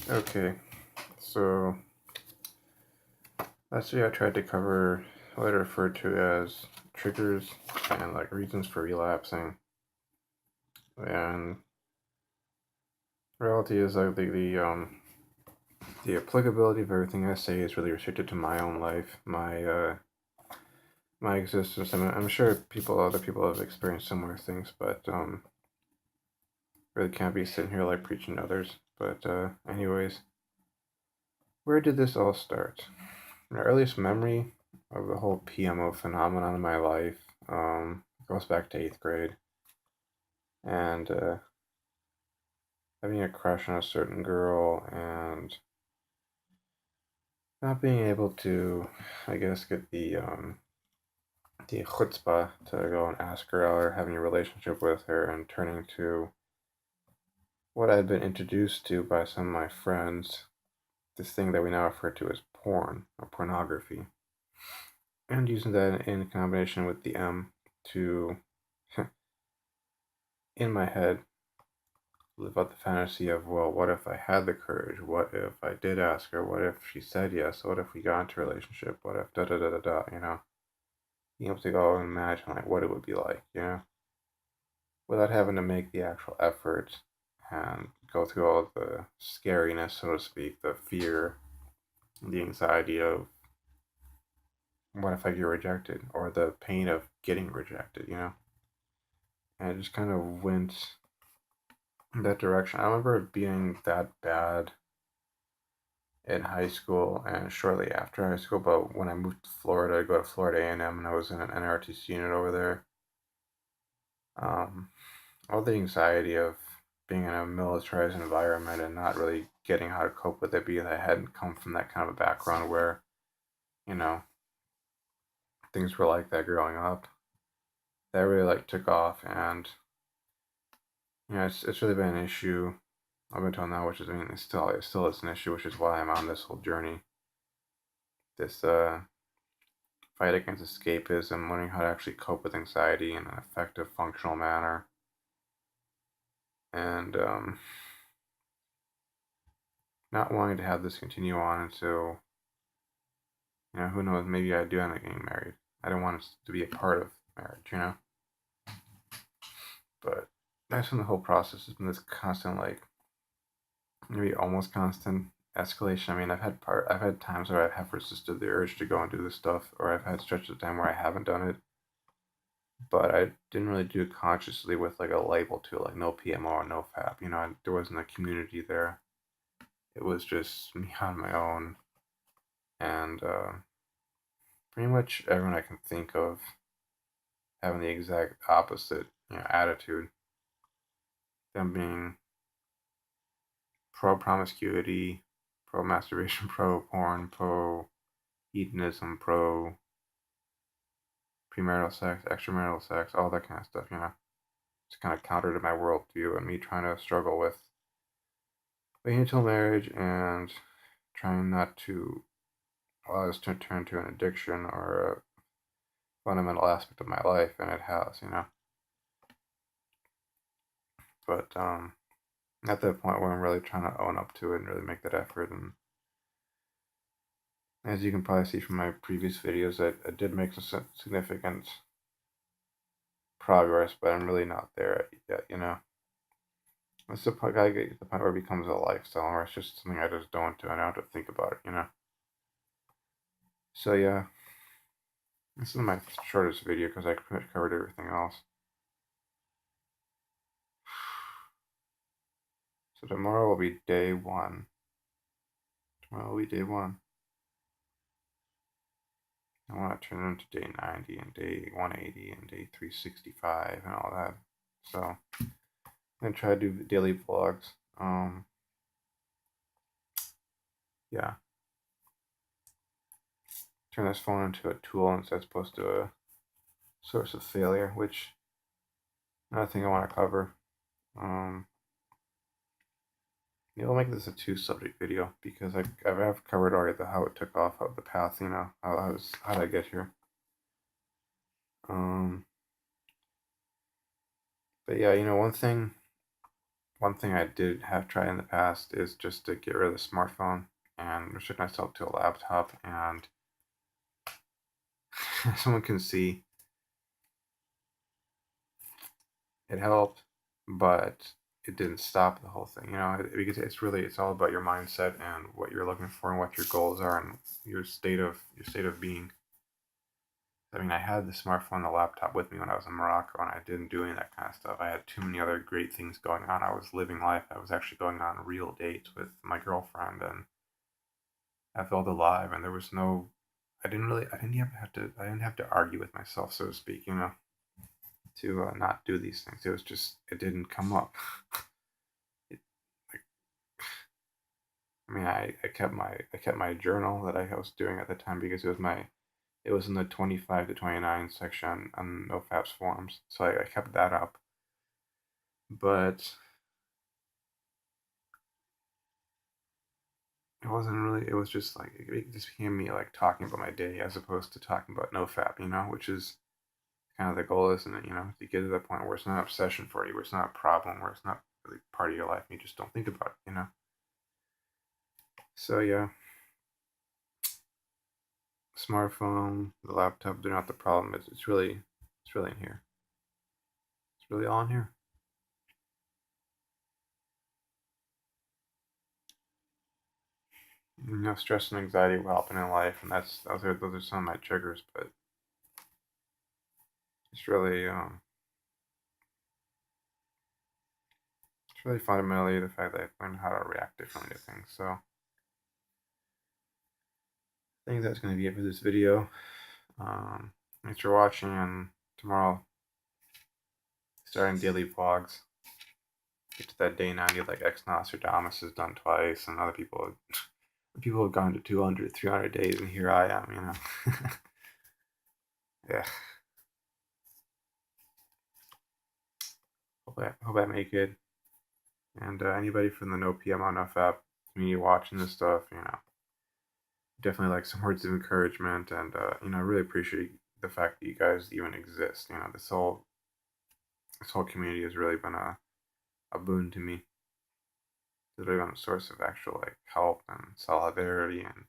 Okay, so last year I tried to cover what I referred to as triggers and like reasons for relapsing. And reality is like the applicability of everything I say is really restricted to my own life, my existence. I'm sure other people have experienced similar things, but really can't be sitting here like preaching to others. But anyways, where did this all start? My earliest memory of the whole PMO phenomenon in my life goes back to 8th grade, and having a crush on a certain girl and not being able to, I guess, get the chutzpah to go and ask her out or having a relationship with her, and turning to what I'd been introduced to by some of my friends, this thing that we now refer to as porn or pornography, and using that in combination with the M to, in my head, live out the fantasy of, well, what if I had the courage? What if I did ask her? What if she said yes? What if we got into a relationship? What if da da da da da, Being able to go and imagine like what it would be like, without having to make the actual effort and go through all the scariness, so to speak, the fear, the anxiety of what if I get rejected, or the pain of getting rejected. And it just kind of went in that direction. I remember it being that bad in high school and shortly after high school, but when I moved to Florida, I go to Florida A&M, and I was in an NRTC unit over there. Um, all the anxiety of being in a militarized environment and not really getting how to cope with it, because I hadn't come from that kind of a background where, you know, things were like that growing up. That really like took off, and it's really been an issue up until now, which is, I mean, it still is an issue, which is why I'm on this whole journey, this fight against escapism, learning how to actually cope with anxiety in an effective, functional manner, and not wanting to have this continue on until, who knows, maybe I do end up getting married. I don't want it to be a part of marriage. But that's when the whole process has been this constant, like, maybe almost constant escalation. I mean, I've had times where I have resisted the urge to go and do this stuff, or I've had stretches of time where I haven't done it, but I didn't really do it consciously with like a label to it, like no PMO or no FAP. There wasn't a community there. It was just me on my own, and pretty much everyone I can think of having the exact opposite, attitude. Them being pro promiscuity, pro masturbation, pro porn, pro hedonism, pro premarital sex, extramarital sex, all that kind of stuff. It's kind of counter to my worldview and me trying to struggle with waiting until marriage and trying not to allow this to turn to an addiction or a fundamental aspect of my life, and it has. But at that point where I'm really trying to own up to it and really make that effort, and as you can probably see from my previous videos, I did make some significant progress, but I'm really not there yet. It's the point, I get to the point where it becomes a lifestyle, where it's just something I just don't do, and I don't have to think about it. So yeah, this is my shortest video because I pretty much covered everything else. So tomorrow will be day one. Tomorrow will be day one. I want to turn it into day 90 and day 180 and day 365 and all that. So I'm gonna try to do daily vlogs. Yeah. Turn this phone into a tool instead as opposed to a source of failure, which another thing I want to cover. Yeah, I'll make this a two subject video because I've covered already how it took off, how the path, how did I get here. Um, but yeah, one thing one thing I did have tried in the past is just to get rid of the smartphone and restrict myself to a laptop. And as someone can see, it helped, but it didn't stop the whole thing, because it's all about your mindset and what you're looking for and what your goals are and your state of being. I mean, I had the smartphone and the laptop with me when I was in Morocco, and I didn't do any of that kind of stuff. I had too many other great things going on. I was living life. I was actually going on real dates with my girlfriend, and I felt alive. And there was no, I didn't have to argue with myself, so to speak, to not do these things. It was just, it didn't come up. It, like, I mean, I kept my journal that I was doing at the time because it was in the 25 to 29 section on NoFap's forums, so I kept that up. But it wasn't really. It was just like it just became me like talking about my day as opposed to talking about NoFap, which is kind of the goal, isn't it? To get to that point where it's not an obsession for you, where it's not a problem, where it's not really part of your life, and you just don't think about it. So yeah, smartphone, the laptop, they're not the problem. It's really in here. It's really all in here. Stress and anxiety will happen in life, and those are some of my triggers. But it's really it's really fundamentally the fact that I've learned how to react differently to things. So I think that's going to be it for this video. Thanks for watching, and tomorrow starting daily vlogs. Get to that day 90, like Ex Nostradamus has done twice, and other people have gone to 200, 300 days, and here I am. Yeah. Hope I make it. And anybody from the No PMO Enough app community watching this stuff, definitely like some words of encouragement, and I really appreciate the fact that you guys even exist. This whole community has really been a boon to me. It's really been a source of actual like help and solidarity, and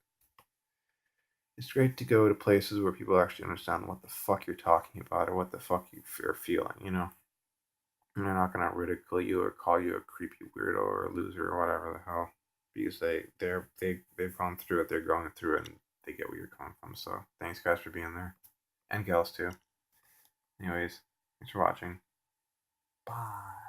it's great to go to places where people actually understand what the fuck you're talking about or what the fuck you're feeling. And they're not gonna ridicule you or call you a creepy weirdo or a loser or whatever the hell, because they've gone through it, they're going through it, and they get where you're coming from. So thanks guys for being there, and gals too. Anyways, thanks for watching. Bye.